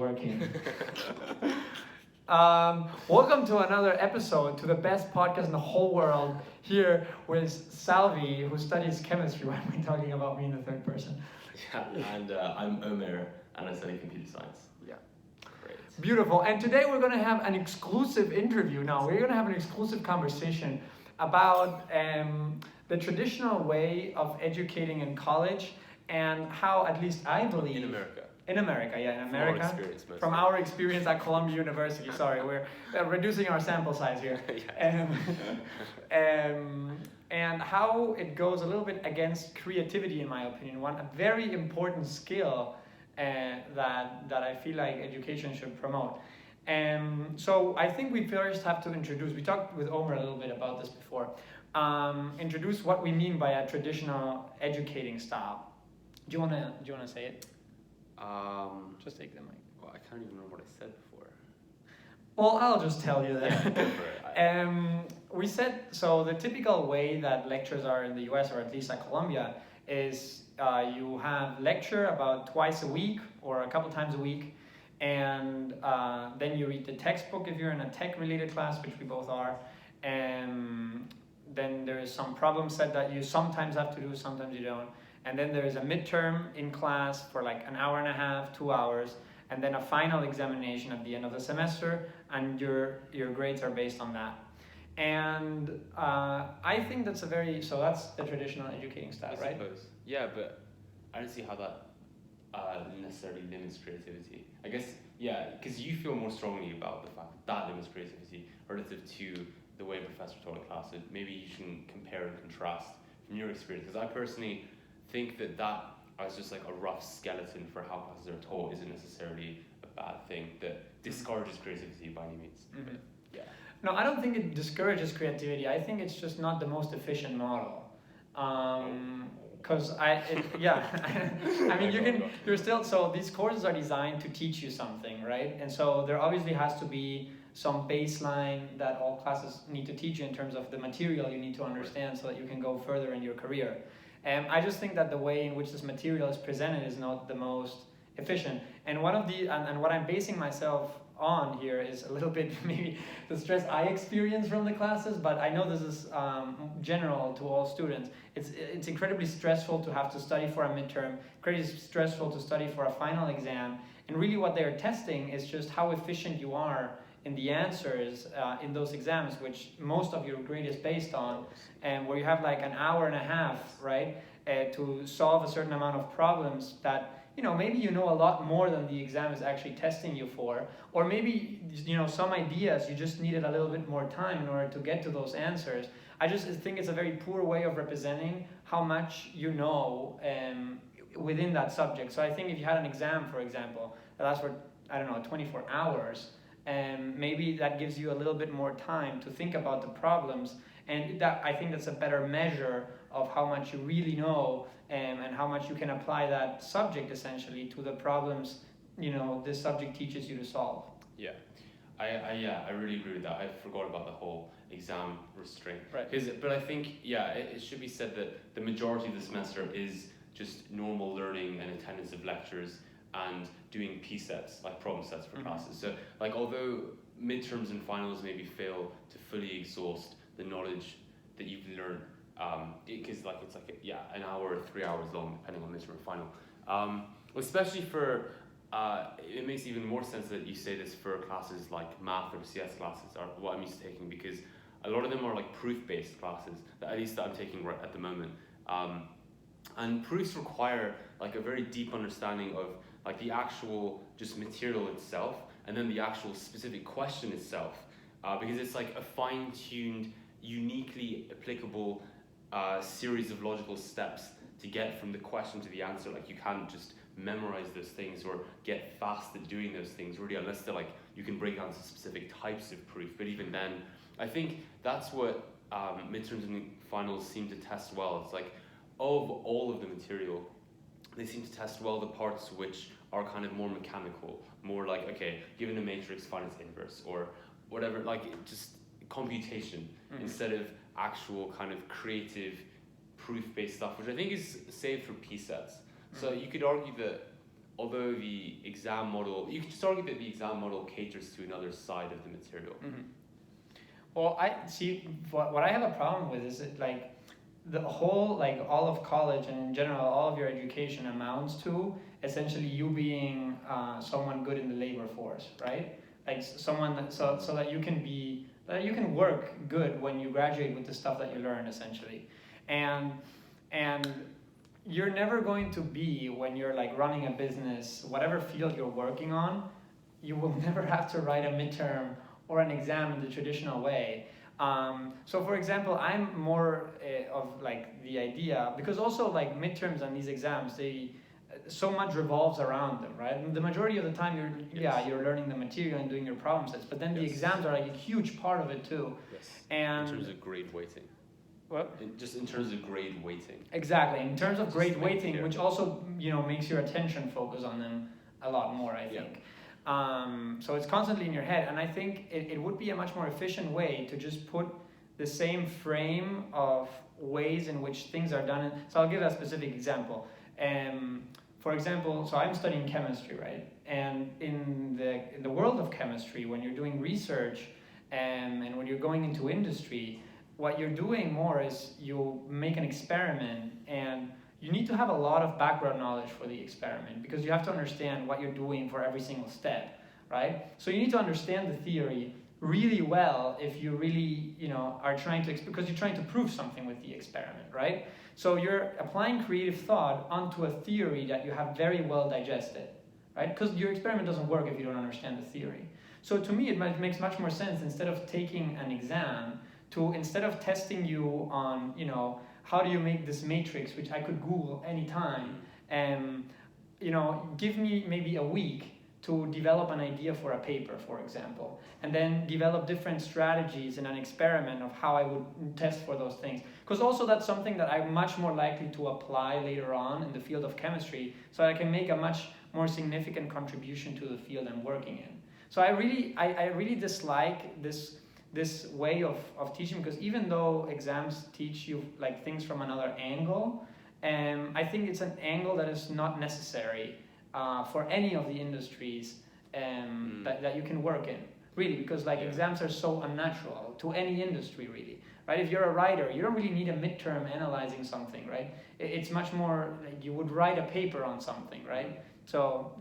working. Welcome to another episode, to the best podcast in the whole world, here with Salvi, who studies chemistry. Why am I talking about me in the third person? Yeah, and I'm Omer, and I study computer science. Yeah. Great. Beautiful. And today we're going to have an exclusive interview. Now, we're going to have an exclusive conversation about the traditional way of educating in college and how, at least I believe... In America. In America, yeah, in America. From our experience, mostly. From our experience at Columbia University. Sorry, we're reducing our sample size here. And how it goes a little bit against creativity, in my opinion. A very important skill that I feel like education should promote. So I think we first have to introduce, we talked with Omer a little bit about this before, introduce what we mean by a traditional educating style. Do you wanna say it? Just take the mic. Well, I can't even remember what I said before. Well, I'll just tell you that. Yeah, go for it. We said, so the typical way that lectures are in the US, or at least at Columbia, is you have lecture about twice a week or a couple times a week, and then you read the textbook if you're in a tech-related class, which we both are, and then there is some problem set that you sometimes have to do, sometimes you don't. And then there is a midterm in class for like an hour and a half, 2 hours, and then a final examination at the end of the semester, and your grades are based on that. And I think that's that's the traditional educating style, right? I suppose. Yeah, but I don't see how that necessarily limits creativity. I guess, yeah, because you feel more strongly about the fact that limits creativity relative to the way a professor taught a class. So maybe you can compare and contrast from your experience, because I personally think that as just like a rough skeleton for how classes are taught isn't necessarily a bad thing that discourages creativity by any means. Mm-hmm. Yeah. No, I don't think it discourages creativity. I think it's just not the most efficient model. Because I mean, so these courses are designed to teach you something, right? And so there obviously has to be some baseline that all classes need to teach you in terms of the material you need to understand so that you can go further in your career. I just think that the way in which this material is presented is not the most efficient. And what I'm basing myself on here is a little bit maybe the stress I experience from the classes, but I know this is general to all students. It's incredibly stressful to have to study for a midterm, incredibly stressful to study for a final exam, and really what they're testing is just how efficient you are in the answers in those exams, which most of your grade is based on, and where you have like an hour and a half, right, to solve a certain amount of problems that, maybe you know a lot more than the exam is actually testing you for, or maybe, some ideas you just needed a little bit more time in order to get to those answers. I just think it's a very poor way of representing how much you know within that subject. So I think if you had an exam, for example, that lasts for, 24 hours, and maybe that gives you a little bit more time to think about the problems, and I think that's a better measure of how much you really know and how much you can apply that subject essentially to the problems this subject teaches you to solve. Yeah, I really agree with that. I forgot about the whole exam restraint. Right. But I think it should be said that the majority of the semester is just normal learning and attendance of lectures and doing P sets, like problem sets for classes. So like although midterms and finals maybe fail to fully exhaust the knowledge that you've learned, because it's like an hour or 3 hours long depending on midterm and final. Especially for it makes even more sense that you say this for classes like math or CS classes are what I'm used to taking, because a lot of them are like proof-based classes, at least that I'm taking right at the moment. And proofs require like a very deep understanding of like the actual just material itself, and then the actual specific question itself, because it's like a fine-tuned, uniquely applicable series of logical steps to get from the question to the answer. Like you can't just memorize those things or get fast at doing those things really, unless they're like you can break down to specific types of proof. But even then, I think that's what midterms and finals seem to test well. It's like of all of the material, they seem to test well the parts which are kind of more mechanical, more like, okay, given a matrix, find its inverse, or whatever, like just computation instead of actual kind of creative proof-based stuff, which I think is saved for P sets. So you could argue that although the exam model, you could just argue that the exam model caters to another side of the material. Mm-hmm. Well, I see what I have a problem with is like the whole, like all of college and in general all of your education amounts to essentially you being someone good in the labor force, right? Like someone that, so that you can be, that you can work good when you graduate with the stuff that you learn essentially, and you're never going to be, when you're like running a business, whatever field you're working on, you will never have to write a midterm or an exam in the traditional way. So for example, I'm more of like the idea, because also like midterms and these exams, they so much revolves around them, right? And the majority of the time you're learning the material and doing your problem sets, but then the exams are like a huge part of it too. Yes. And in terms of grade weighting. What? Just in terms of grade weighting. Exactly, in terms of grade weighting, which also makes your attention focus on them a lot more, I think. So it's constantly in your head, and I think it would be a much more efficient way to just put the same frame of ways in which things are done. So I'll give a specific example. For example, so I'm studying chemistry, right? And in the world of chemistry, when you're doing research and when you're going into industry, what you're doing more is you make an experiment, and you need to have a lot of background knowledge for the experiment because you have to understand what you're doing for every single step, right? So you need to understand the theory really well if you really, are trying to, because you're trying to prove something with the experiment, right? So you're applying creative thought onto a theory that you have very well digested, right? Because your experiment doesn't work if you don't understand the theory. So to me, it makes much more sense, instead of taking an exam, to, instead of testing you on, how do you make this matrix, which I could Google anytime, and give me maybe a week to develop an idea for a paper, for example, and then develop different strategies in an experiment of how I would test for those things. Because also that's something that I'm much more likely to apply later on in the field of chemistry, so I can make a much more significant contribution to the field I'm working in. So I really dislike this way of teaching, because even though exams teach you like things from another angle, I think it's an angle that is not necessary for any of the industries that you can work in, really, because exams are so unnatural to any industry, really, right? If you're a writer, you don't really need a midterm analyzing something, right? It's much more like you would write a paper on something, right? So,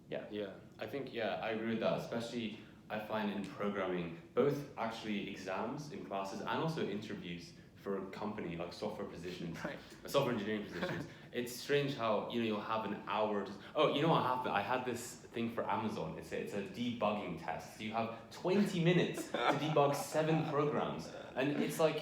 Yeah, I think, I agree with that, especially I find in programming, both actually exams in classes and also interviews for a company, like software positions, right. Software engineering positions. It's strange how, you'll have an hour. I had this thing for Amazon. It's a debugging test. You have 20 minutes to debug 7 programs. And it's like,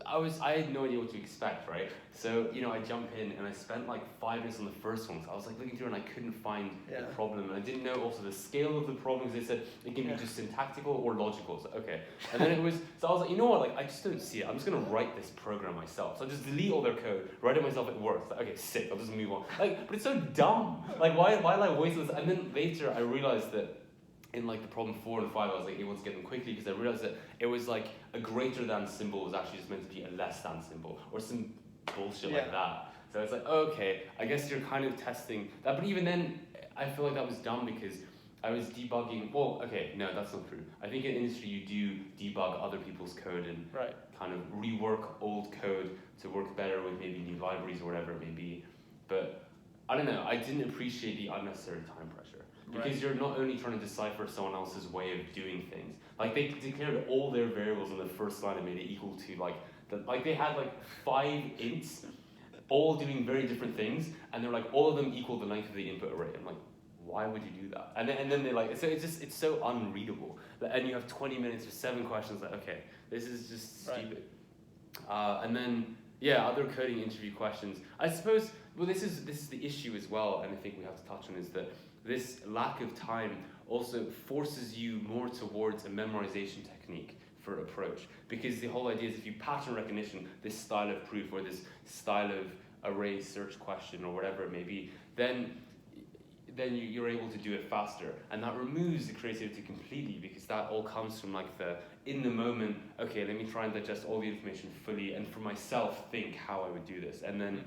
I had no idea what to expect, right? So, I jump in and I spent like 5 minutes on the first one. So I was like looking through and I couldn't find the problem. And I didn't know also the scale of the problems. They said it can be just syntactical or logical. So, okay. And then so I was like, you know what? I just don't see it. I'm just going to write this program myself. So I just delete all their code, write it myself, it works. Like, okay, sick. I'll just move on. But it's so dumb. Why waste this? And then later I realized that in the problem 4 and 5, I was able to get them quickly because I realized that it was a greater than symbol was actually just meant to be a less than symbol or some bullshit like that. So it's okay, I guess you're kind of testing that. But even then, I feel like that was dumb because I was debugging. Well, okay, no, that's not true. I think in industry you do debug other people's code and kind of rework old code to work better with maybe new libraries or whatever it may be. But I don't know, I didn't appreciate the unnecessary time pressure. Because you're not only trying to decipher someone else's way of doing things. They declared all their variables in the first line and made it equal to they had 5 ints, all doing very different things, and they're all of them equal the length of the input array. I'm like, why would you do that? And then they're so it's so unreadable. And you have 20 minutes for 7 questions. Okay, this is just stupid. And then other coding interview questions. I suppose this is the issue as well, and I think we have to touch on is that this lack of time also forces you more towards a memorization technique for approach, because the whole idea is if you pattern recognition, this style of proof or this style of array search question or whatever it may be, then you're able to do it faster, and that removes the creativity completely, because that all comes from the in the moment, okay, let me try and digest all the information fully and for myself think how I would do this, and then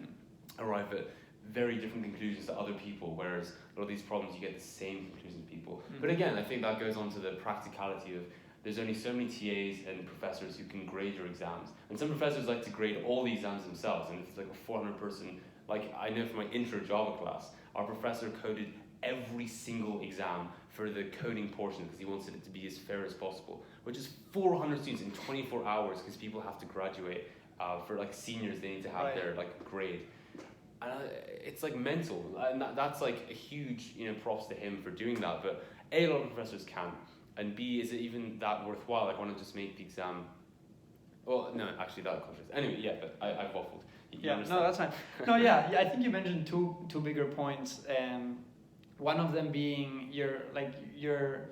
arrive at very different conclusions to other people, whereas a lot of these problems you get the same conclusions to people. But again, I think that goes on to the practicality of there's only so many TAs and professors who can grade your exams. And some professors like to grade all the exams themselves, and if it's like a 400 person, like I know from my intro Java class, our professor coded every single exam for the coding portion because he wanted it to be as fair as possible, which is 400 students in 24 hours because people have to graduate. For like seniors, they need to have their like grade. And it's like mental, and that's like a huge, props to him for doing that. But A, a lot of professors can't, and B, is it even that worthwhile? Like, why not just make the exam? Well, no, actually, that contradicts. Anyway, yeah, but I've waffled. Yeah, no, that's fine. No, yeah, I think you mentioned two bigger points. One of them being your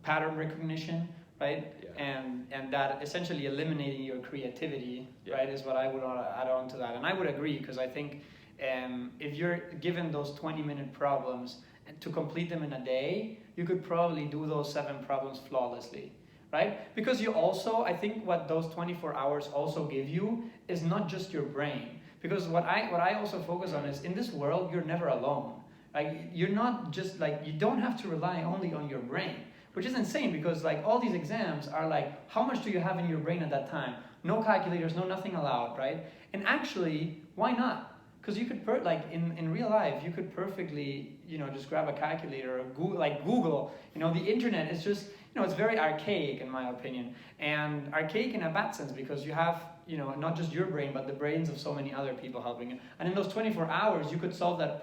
pattern recognition, right? Yeah. And that essentially eliminating your creativity, right, is what I would add on to that. And I would agree, because I think if you're given those 20-minute problems and to complete them in a day, you could probably do those 7 problems flawlessly, right? Because you also, I think what those 24 hours also give you is not just your brain. Because what I also focus on is, in this world, you're never alone. Like, you're not just you don't have to rely only on your brain, which is insane, because all these exams are how much do you have in your brain at that time? No calculators, no nothing allowed, right? And actually, why not? Because you could, in real life, you could perfectly, just grab a calculator or Google. The internet is just, it's very archaic in my opinion. And archaic in a bad sense, because you have, not just your brain, but the brains of so many other people helping you. And in those 24 hours, you could solve that,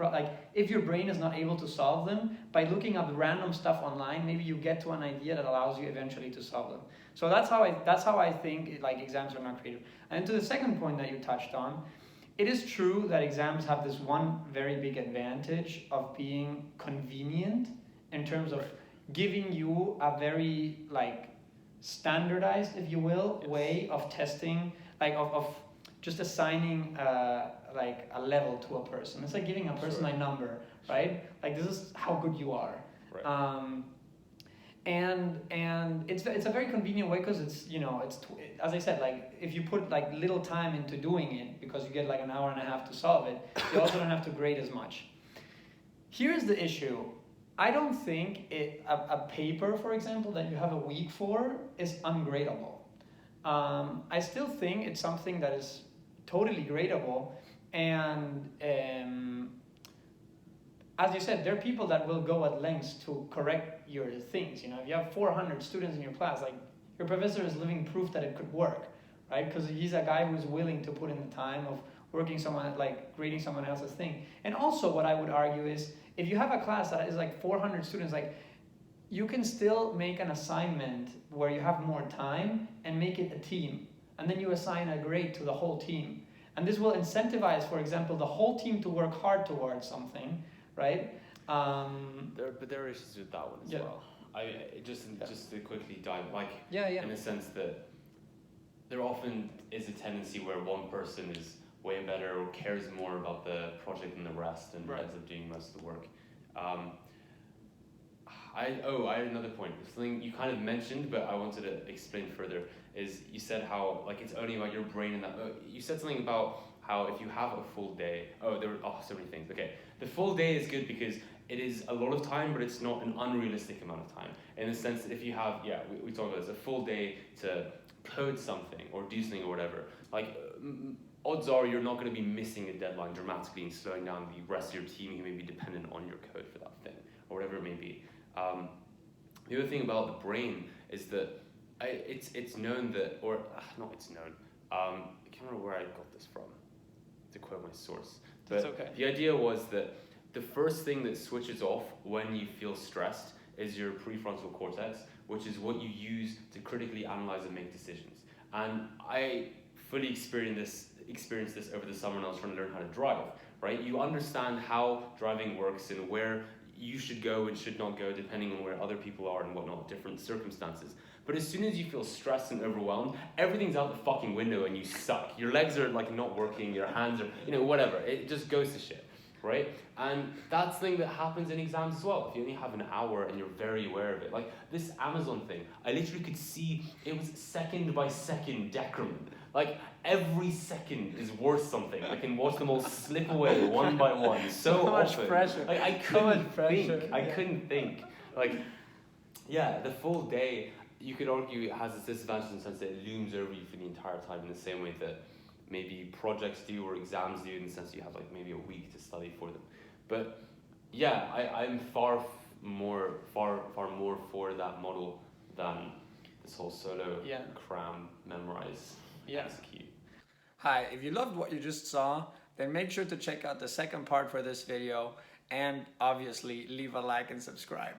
if your brain is not able to solve them, by looking up random stuff online, maybe you get to an idea that allows you eventually to solve them. So that's how I think exams are not creative. And to the second point that you touched on, it is true that exams have this one very big advantage of being convenient in terms of giving you a very standardized, if you will, way of testing, of just assigning a level to a person. It's like giving a person a number, right? This is how good you are. Right. And it's a very convenient way, because it's as I said, if you put little time into doing it, because you get an hour and a half to solve it, you also don't have to grade as much. Here's the issue. I don't think a paper, for example, that you have a week for is ungradable. I still think it's something that is totally gradable, and as you said, there are people that will go at lengths to correct your things. If you have 400 students in your class, your professor is living proof that it could work, right? Because he's a guy who's willing to put in the time of working grading someone else's thing. And also, what I would argue is, if you have a class that is 400 students, you can still make an assignment where you have more time and make it a team, and then you assign a grade to the whole team. And this will incentivize, for example, the whole team to work hard towards something, right? There are issues with that one as well. Just to quickly dive, in the sense that there often is a tendency where one person is way better or cares more about the project than the rest, and ends up doing most of the work. I had another point. Something you kind of mentioned, but I wanted to explain further. Is you said how it's only about your brain, and that you said something about how if you have a full day. There were so many things. Okay, the full day is good because it is a lot of time, but it's not an unrealistic amount of time. In the sense that if you have, we talked about this, a full day to code something or do something or whatever. Odds are you're not going to be missing a deadline dramatically and slowing down the rest of your team who may be dependent on your code for that thing, or whatever it may be. The other thing about the brain is that it's known that, or not it's known, I can't remember where I got this from, to quote my source. But That's okay. The idea was that the first thing that switches off when you feel stressed is your prefrontal cortex, which is what you use to critically analyze and make decisions. And I fully experienced this over the summer when I was trying to learn how to drive, right? You understand how driving works and where you should go and should not go depending on where other people are and whatnot, different circumstances. But as soon as you feel stressed and overwhelmed, everything's out the fucking window and you suck. Your legs are not working, your hands are, whatever. It just goes to shit. right? And that's the thing that happens in exams as well. If you only have an hour and you're very aware of it, like this Amazon thing, I literally could see it was second by second decrement. Like every second is worth something. I can watch them all slip away one by one. So much often. pressure. Like I So much couldn't pressure. think. I couldn't think. Like, yeah, the full day, you could argue it has its disadvantages in the sense that it looms over you for the entire time in the same way that maybe projects do or exams do, in the sense that you have like maybe a week to study for them. But yeah, I'm far more for that model than this whole solo cram, memorize, execute. Hi, if you loved what you just saw, then make sure to check out the second part for this video and obviously leave a like and subscribe.